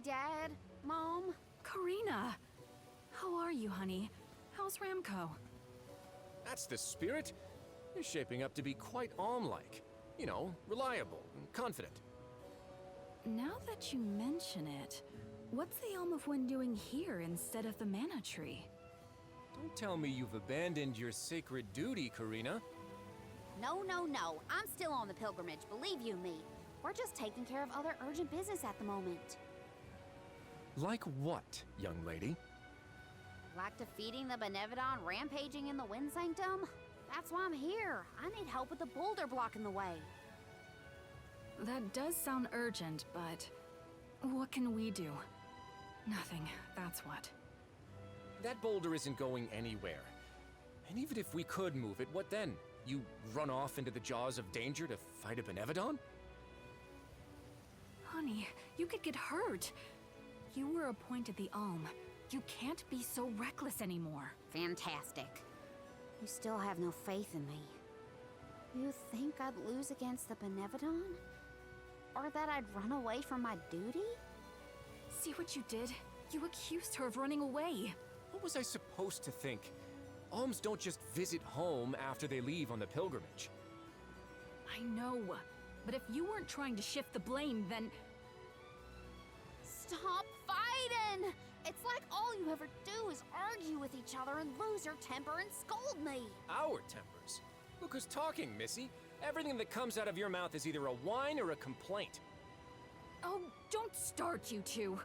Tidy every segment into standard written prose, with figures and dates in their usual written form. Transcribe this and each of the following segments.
Dad, Mom. Karina! How are you, honey? How's Ramco? That's the spirit. You're shaping up to be quite Alm-like. You know, reliable and confident. Now that you mention it, what's the Elm of Wind doing here instead of the Mana Tree? Don't tell me you've abandoned your sacred duty, Karina. No, no, no. I'm still on the pilgrimage, believe you me. We're just taking care of other urgent business at the moment. Like what, young lady? Like defeating the Benevodon rampaging in the Wind Sanctum? That's why I'm here. I need help with the boulder blocking the way. That does sound urgent, but what can we do? Nothing, that's what. That boulder isn't going anywhere. And even if we could move it, what then? You run off into the jaws of danger to fight a Benevodon? Honey, you could get hurt. You were appointed the Alm. You can't be so reckless anymore. Fantastic. You still have no faith in me. You think I'd lose against the Benevodon? Or that I'd run away from my duty? See what you did? You accused her of running away. What was I supposed to think? Alms don't just visit home after they leave on the pilgrimage. I know, but if you weren't trying to shift the blame, then... Stop fighting! It's like all you ever do is argue with each other and lose your temper and scold me. Our tempers? Look who's talking, Missy. Everything that comes out of your mouth is either a whine or a complaint. Oh, don't start, you two.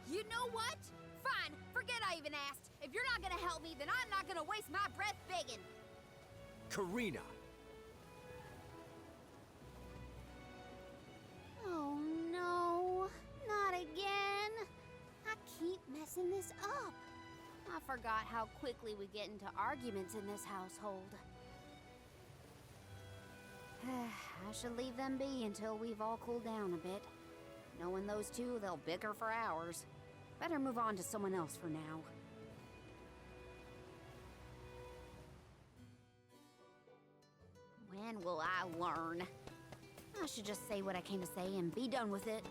You know what? Fine, forget I even asked. If you're not gonna help me, then I'm not gonna waste my breath begging. Karina! Oh no, not again. I keep messing this up. I forgot how quickly we get into arguments in this household. I should leave them be until we've all cooled down a bit. Knowing those two, they'll bicker for hours. Better move on to someone else for now. When will I learn? I should just say what I came to say and be done with it.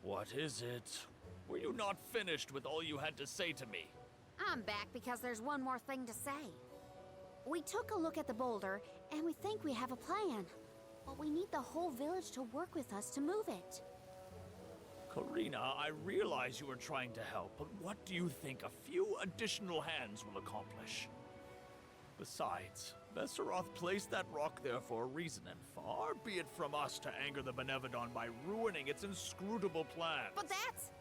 What is it? Were you not finished with all you had to say to me? I'm back because there's one more thing to say. We took a look at the boulder, and we think we have a plan. But we need the whole village to work with us to move it. Karina, I realize you are trying to help, but what do you think a few additional hands will accomplish? Besides, Besseroth placed that rock there for a reason, and far be it from us to anger the Benevodon by ruining its inscrutable plans. But that's...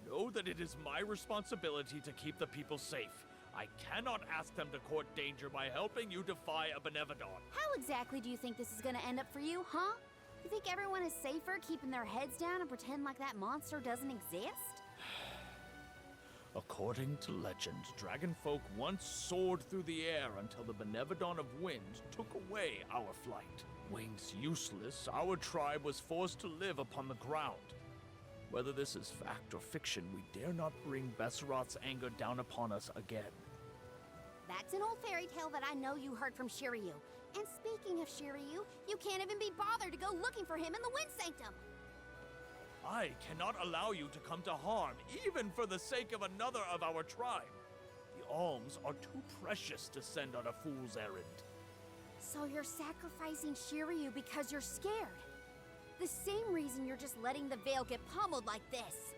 Know that it is my responsibility to keep the people safe. I cannot ask them to court danger by helping you defy a Benevodon. How exactly do you think this is gonna end up for you, huh? You think everyone is safer keeping their heads down and pretend like that monster doesn't exist? According to legend, dragonfolk once soared through the air until the Benevodon of Wind took away our flight. Wings useless, our tribe was forced to live upon the ground. Whether this is fact or fiction, we dare not bring Besseroth's anger down upon us again. That's an old fairy tale that I know you heard from Shiryu. And speaking of Shiryu, you can't even be bothered to go looking for him in the Wind Sanctum. I cannot allow you to come to harm, even for the sake of another of our tribe. The alms are too precious to send on a fool's errand. So you're sacrificing Shiryu because you're scared. The same reason you're just letting the Veil get pummeled like this.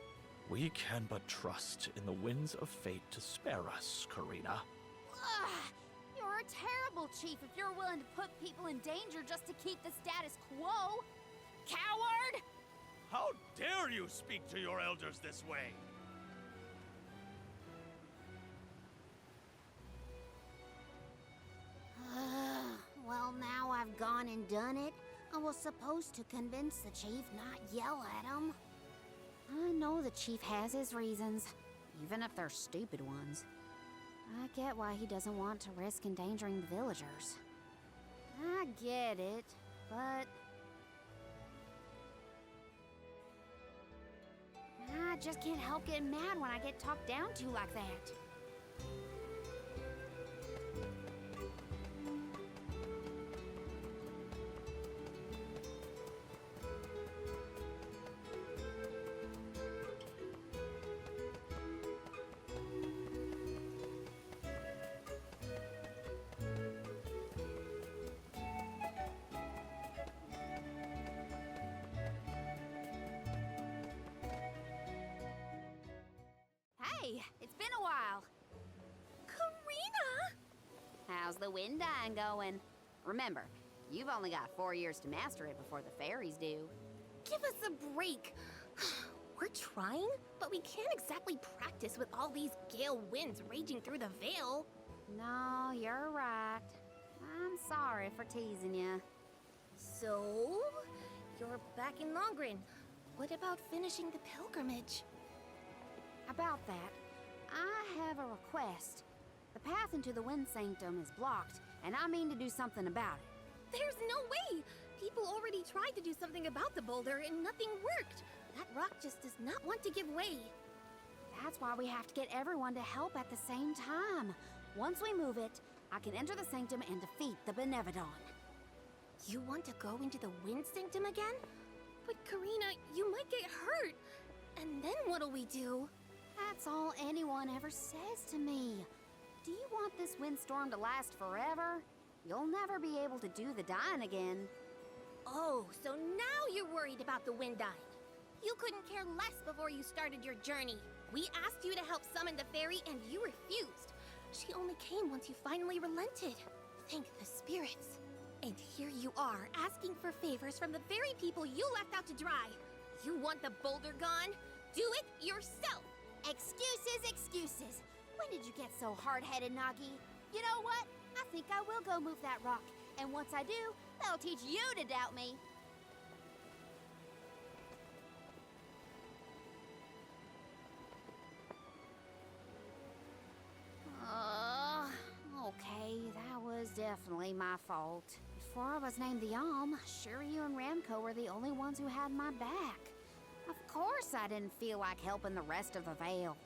We can but trust in the winds of fate to spare us, Karina. Ugh! You're a terrible chief if you're willing to put people in danger just to keep the status quo. Coward! How dare you speak to your elders this way? Well, now I've gone and done it. I was supposed to convince the chief, not yell at him. I know the chief has his reasons, even if they're stupid ones. I get why he doesn't want to risk endangering the villagers. I get it, but... I just can't help getting mad when I get talked down to like that. the Windine going? Remember, you've only got 4 years to master it before the fairies do. Give us a break. We're trying, but we can't exactly practice with all these gale winds raging through the Vale. No, you're right. I'm sorry for teasing you. So, you're back in Longren. What about finishing the pilgrimage? About that, I have a request. The path into the Wind Sanctum is blocked, and I mean to do something about it. There's no way! People already tried to do something about the boulder and nothing worked. That rock just does not want to give way. That's why we have to get everyone to help at the same time. Once we move it, I can enter the Sanctum and defeat the Benevodon. You want to go into the Wind Sanctum again? But Karina, you might get hurt. And then what'll we do? That's all anyone ever says to me. Do you want this windstorm to last forever? You'll never be able to do the dying again. Oh, so now you're worried about the Windine. You couldn't care less before you started your journey. We asked you to help summon the fairy and you refused. She only came once you finally relented. Thank the spirits. And here you are, asking for favors from the very people you left out to dry. You want the boulder gone? Do it yourself! Excuses, excuses. When did you get so hard-headed, Nagi? You know what? I think I will go move that rock. And once I do, that'll teach you to doubt me. Okay, that was definitely my fault. Before I was named the Shiryu and Ramco were the only ones who had my back. Of course I didn't feel like helping the rest of the Vale.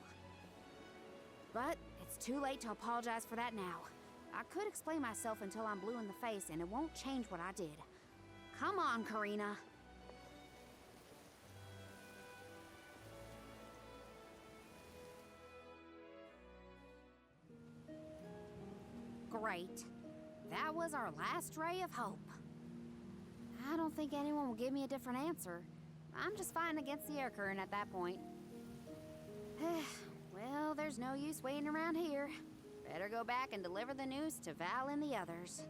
But it's too late to apologize for that now. I could explain myself until I'm blue in the face, and it won't change what I did. Come on, Karina. Great. That was our last ray of hope. I don't think anyone will give me a different answer. I'm just fighting against the air current at that point. Well, there's no use waiting around here. Better go back and deliver the news to Val and the others.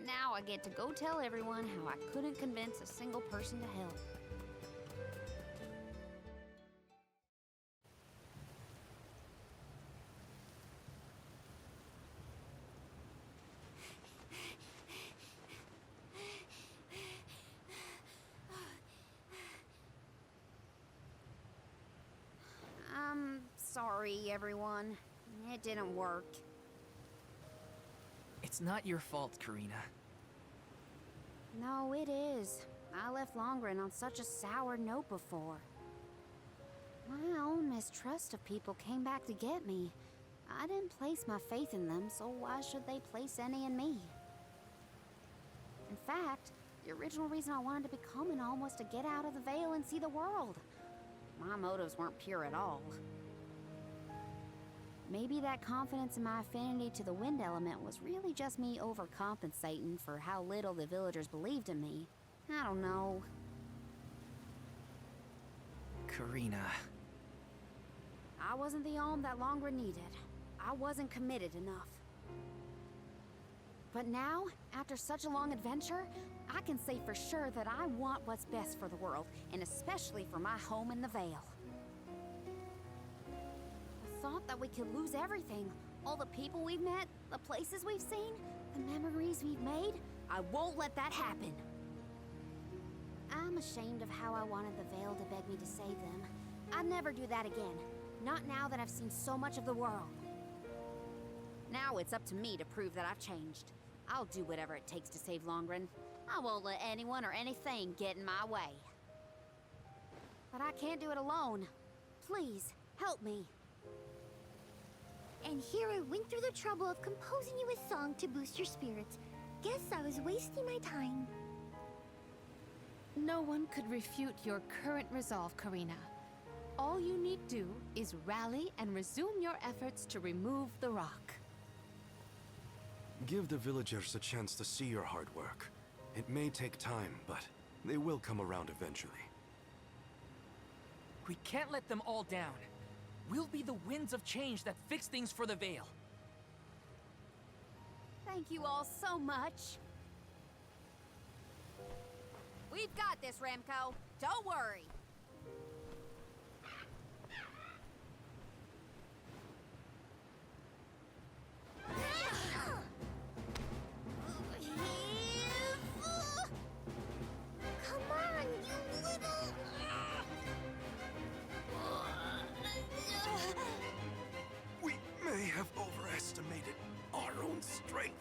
Now I get to go tell everyone how I couldn't convince a single person to help. Sorry, everyone. It didn't work. It's not your fault, Karina. No, it is. I left Longren on such a sour note before. My own mistrust of people came back to get me. I didn't place my faith in them, so why should they place any in me? In fact, the original reason I wanted to become an Alm was to get out of the Vale and see the world. My motives weren't pure at all. Maybe that confidence in my affinity to the wind element was really just me overcompensating for how little the villagers believed in me. I don't know. Karina. I wasn't the Alm that Longren needed. I wasn't committed enough. But now, after such a long adventure, I can say for sure that I want what's best for the world, and especially for my home in the Vale. The thought that we could lose everything, all the people we've met, the places we've seen, the memories we've made, I won't let that happen. I'm ashamed of how I wanted the Vale to beg me to save them. I'd never do that again. Not now that I've seen so much of the world. Now it's up to me to prove that I've changed. I'll do whatever it takes to save Longren. I won't let anyone or anything get in my way. But I can't do it alone. Please, help me. And here I went through the trouble of composing you a song to boost your spirits. Guess I was wasting my time. No one could refute your current resolve, Karina. All you need do is rally and resume your efforts to remove the rock. Give the villagers a chance to see your hard work. It may take time, but they will come around eventually. We can't let them all down. We'll be the winds of change that fix things for the Vale. Thank you all so much. We've got this, Remco. Don't worry. Come on, you little... We may have overestimated our own strength.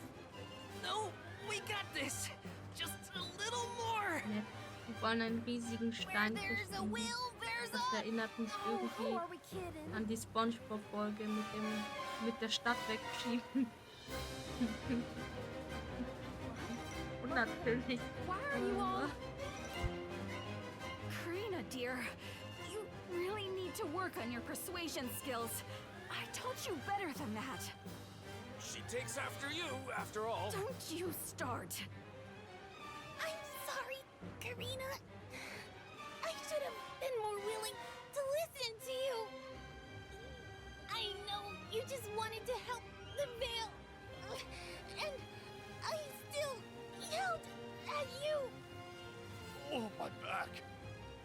No, we got this. Just a little more. Ne, wir wollen einen riesigen Stein There's a finden. will, there's Das a... erinnert uns Oh, who irgendwie are we kidding? an die SpongeBob-Folge mit der Stadt wegschieben. Und natürlich. Why are you all... Karina, dear, you really need to work on your persuasion skills. I told you better than that. She takes after you, after all. Don't you start. I'm sorry, Karina. I should have been more willing to listen to you. I know you just wanted to help the Vale. And I still yelled at you. Oh, my back.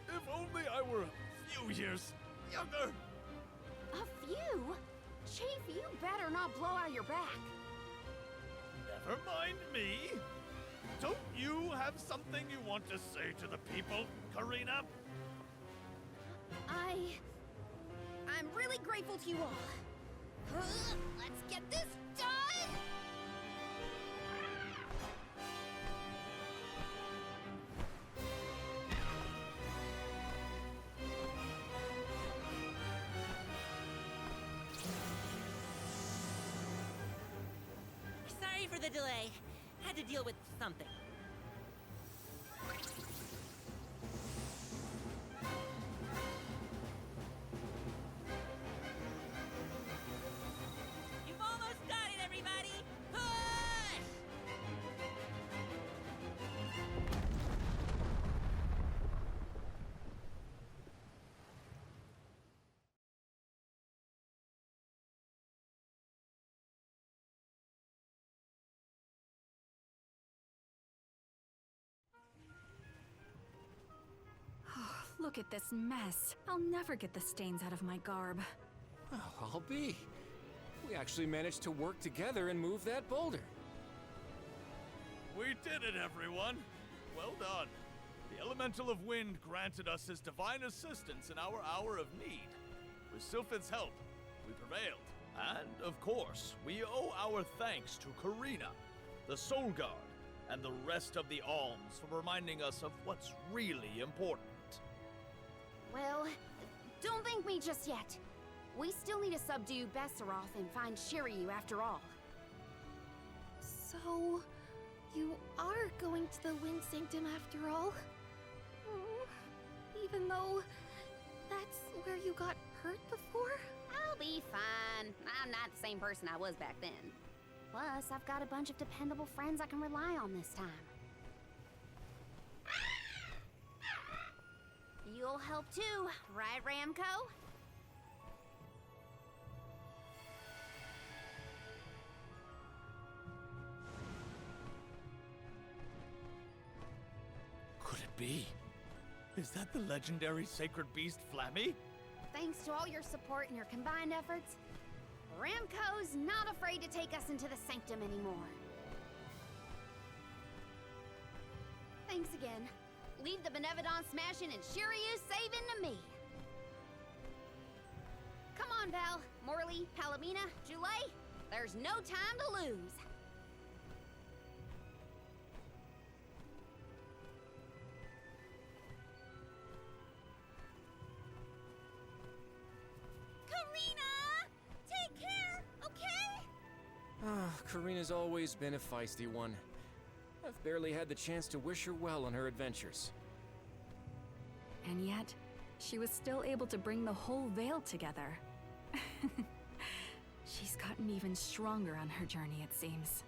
If only I were a few years younger. A few? Chief, you better not blow out your back. Never mind me. Don't you have something you want to say to the people, Karina? I'm really grateful to you all. Let's get this done. Sorry for the delay. Had to deal with something. You've almost got it, everybody! Push! Look at this mess. I'll never get the stains out of my garb. Well, I'll be. We actually managed to work together and move that boulder. We did it, everyone. Well done. The Elemental of Wind granted us his divine assistance in our hour of need. With Sylphid's help, we prevailed. And, of course, we owe our thanks to Karina, the Soul Guard, and the rest of the Alms for reminding us of what's really important. Well, don't thank me just yet. We still need to subdue Besseroth and find Shiryu after all. So, you are going to the Wind Sanctum after all? Even though that's where you got hurt before? I'll be fine. I'm not the same person I was back then. Plus, I've got a bunch of dependable friends I can rely on this time. You'll help too, right, Ramco? Could it be? Is that the legendary sacred beast Flammy? Thanks to all your support and your combined efforts, Ramco's not afraid to take us into the Sanctum anymore. Thanks again. Leave the Benevodon smashing and Shiryu saving to me. Come on, Val, Morley, Palomina, Joulet. There's no time to lose. Karina! Take care, okay? Karina's always been a feisty one. I've barely had the chance to wish her well on her adventures. And yet, she was still able to bring the whole Vale together. She's gotten even stronger on her journey, it seems.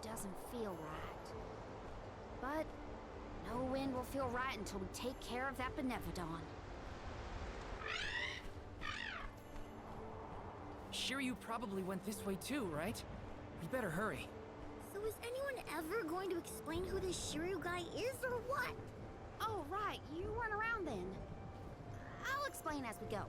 doesn't feel right. But no wind will feel right until we take care of that Benevodon. Shiryu probably went this way too, right? We better hurry. So is anyone ever going to explain who this Shiryu guy is or what? Oh, right, you weren't around then. I'll explain as we go.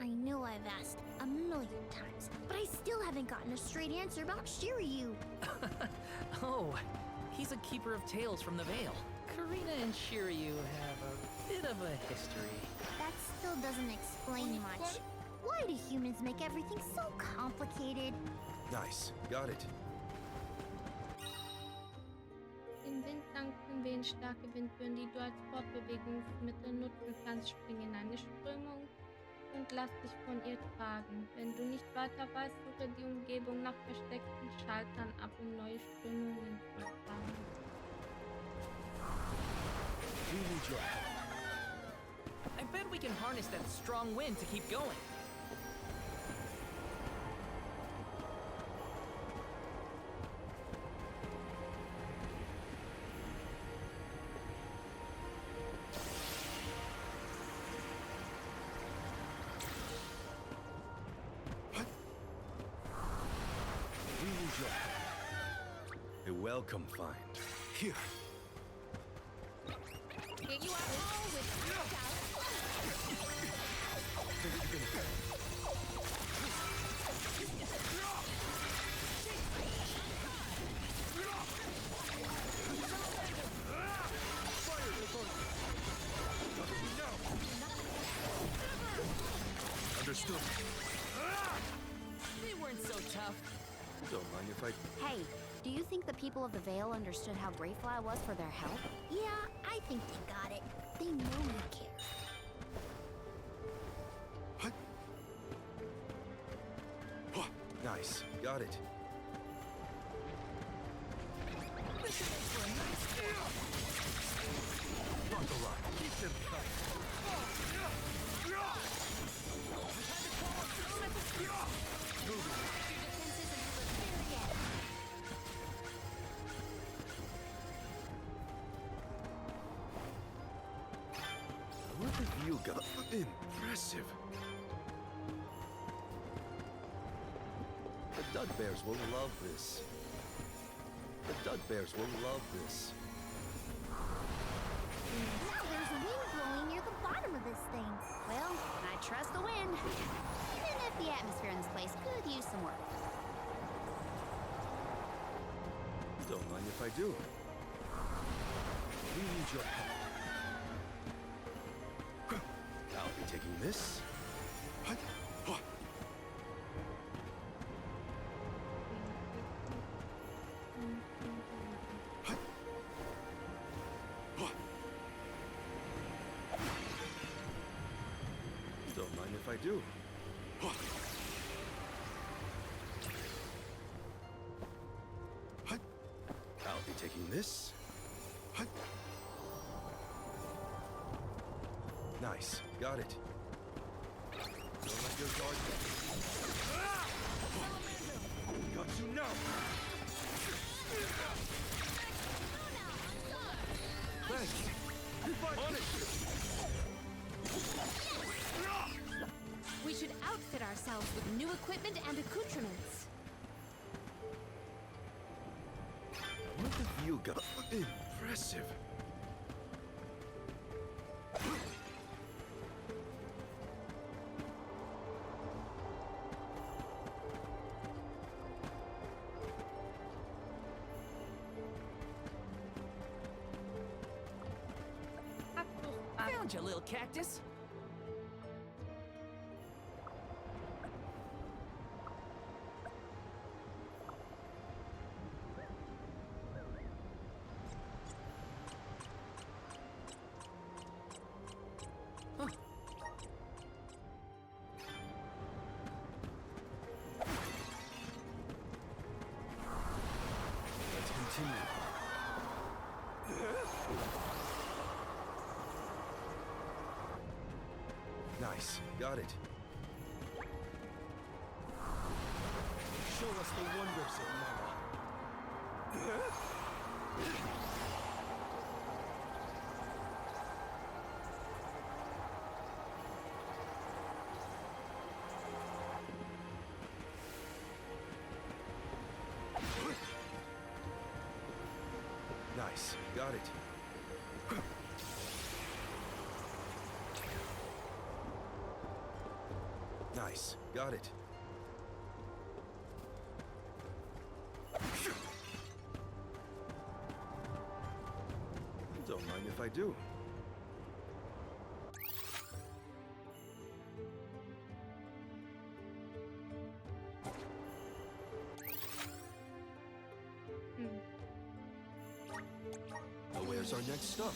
I know I've asked a million times, but I still haven't gotten a straight answer about Shiryu. Oh, he's a keeper of tales from the Vale. Karina and Shiryu have a bit of a history. That still doesn't explain much. Why do humans make everything so complicated? Nice. Got it. Den Wind danken den starke Windböen, die du als Fortbewegungsmittel nutzen kannst, spring in eine Strömung und lass dich von ihr tragen. Wenn du nicht weiter weißt, suche die Umgebung nach versteckten Schaltern ab, um neue Strömungen zu erfahren. We need your help. I bet we can harness that strong wind to keep going. We need your help. A welcome find. Here. Here you are all with Understood. They weren't so tough. Don't mind if I... Hey, do you think the people of the Vale understood how grateful I was for their help? Yeah, I think they got it. They know you care. Nice. Got it. Buckle up. Keep them tight. What have you got? Impressive. The Dud Bears will love this. The Dud Bears will love this. Now there's wind blowing near the bottom of this thing. Well, I trust the wind. Even if the atmosphere in this place could use some work. Don't mind if I do. We need your help. I'll be taking this. Don't mind if I do. I'll be taking this. Nice. Got it. Don't let your guard down. Got you now. Thanks. On it. We should outfit ourselves with new equipment and accoutrements. What have you got? Impressive. Found you, little cactus. Let's Nice. Got it. Show us the wonders of Mana. Nice. Got it. Nice. Got it. Don't mind if I do. Now where's our next stop?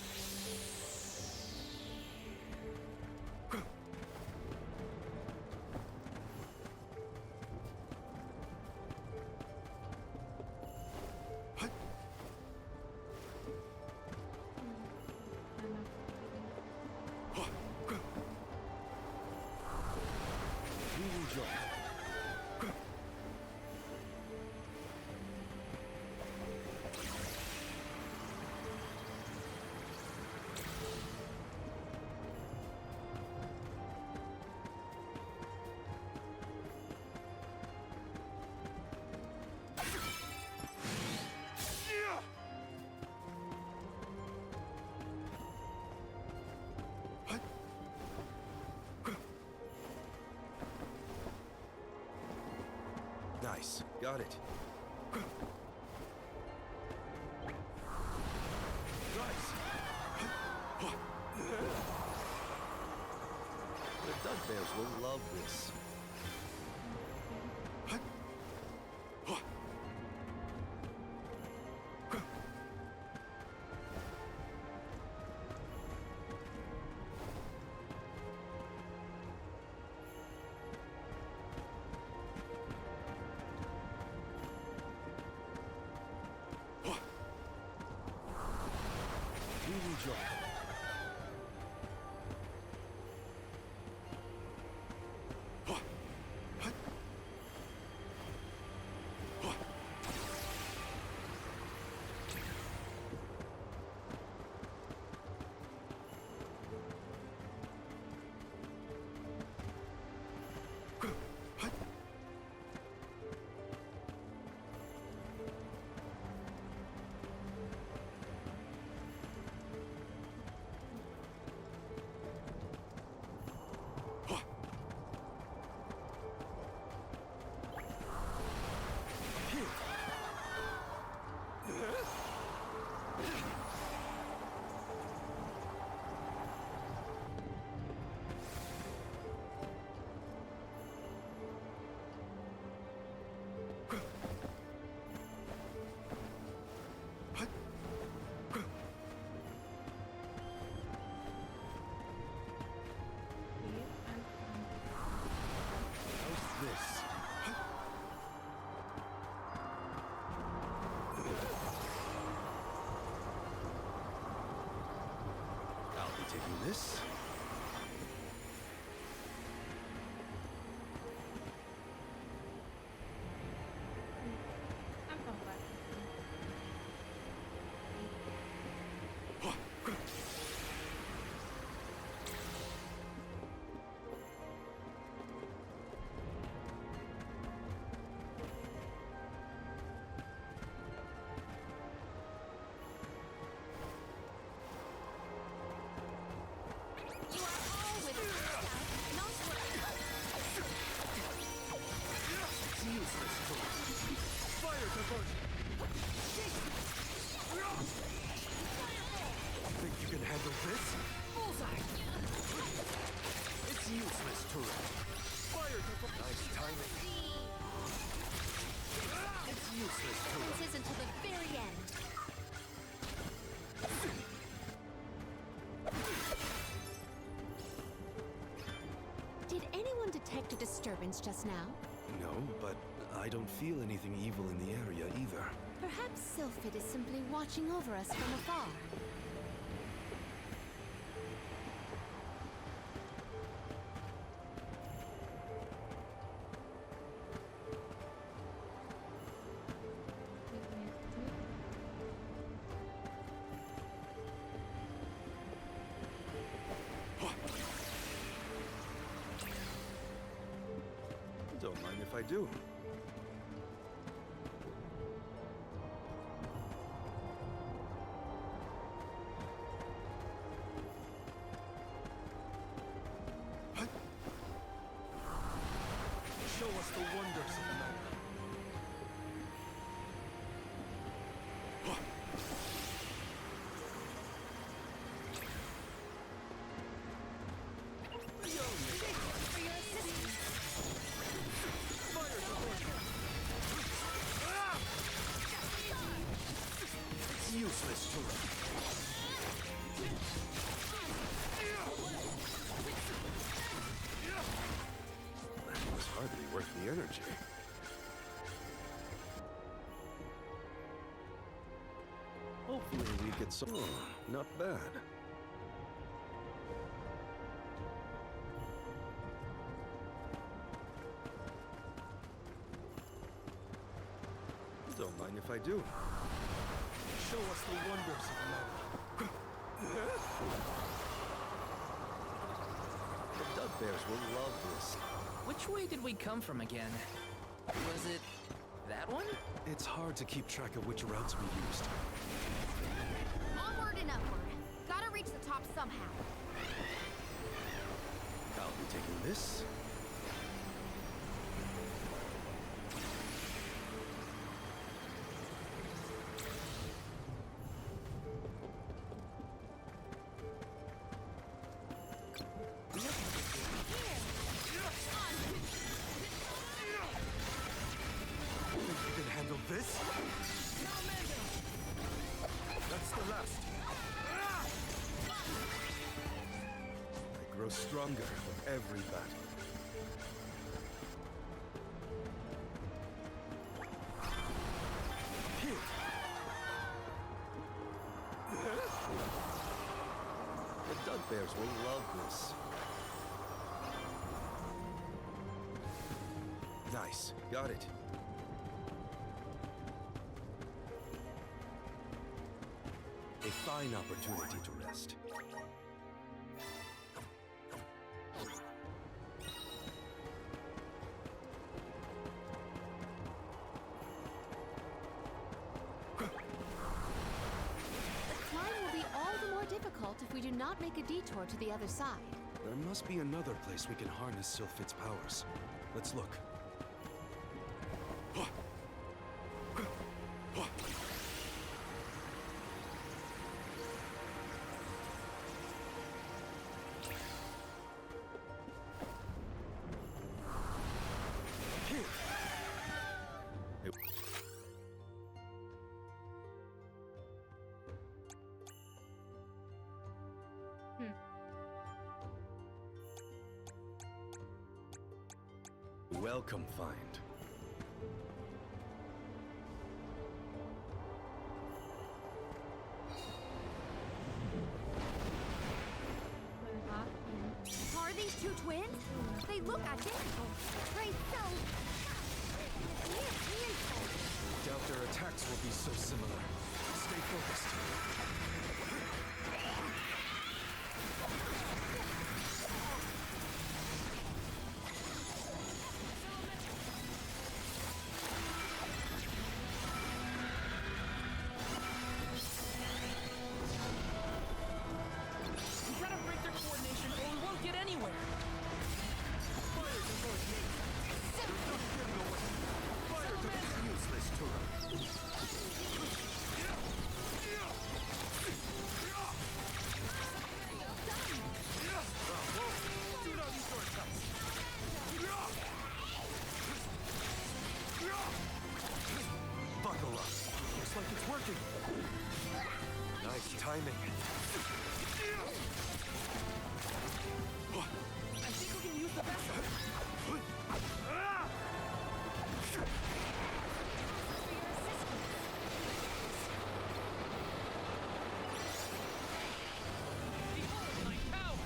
Nice. Got it. Nice. The Dugbears will love this. Taking this. Einfach weiter. Think you can handle this? Bullseye! It's useless, turret. Fire to nice timing. It's useless, turret. This is until the very end. Did anyone detect a disturbance just now? No, but I don't feel anything evil in the area either. Perhaps Sylphid is simply watching over us from afar. I do. Show us the wonders of the night. It's useless to run. That was hardly worth the energy. Hopefully we get some... Oh, not bad. Don't mind if I do. Show us the wonders of the night. The Dugbears will love this. Which way did we come from again? Was it that one? It's hard to keep track of which routes we used. Onward and upward. Gotta reach the top somehow. I'll be taking this. Think you can handle this? That's the last. I grow stronger with every battle. Here. The Dugbears will love this. Nice. Got it. A fine opportunity to rest. Climb will be all the more difficult if we do not make a detour to the other side. There must be another place we can harness Sylphid's powers. Let's look. Welcome, find. Are these two twins? They look identical. Right, so... Doubt their attacks will be so similar. Stay focused. We gotta break their coordination or we won't get anywhere. Useless to run. Do not use your attacks. Buckle up. Looks like it's working. Nice timing. I think we can use the vessel. Behold my power!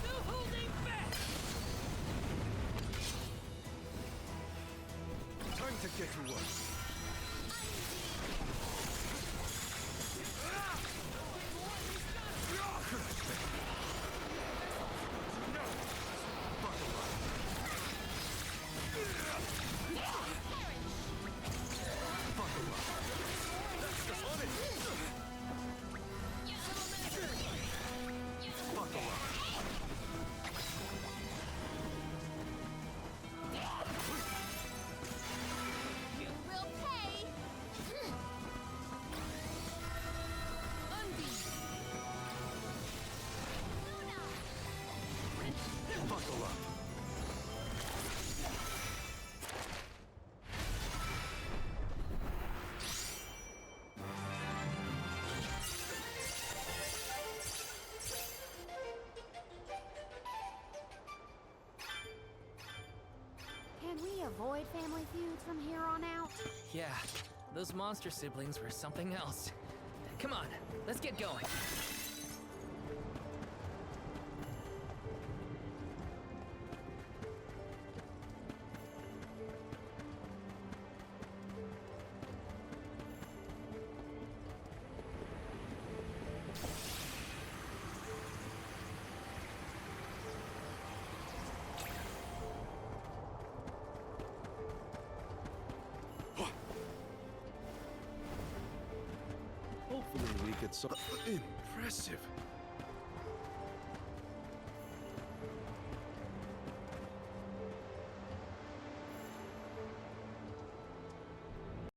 No holding back! Time to get to work. avoid family feuds from here on out? Yeah, those monster siblings were something else. Come on, let's get going. Hopefully we get some... Impressive.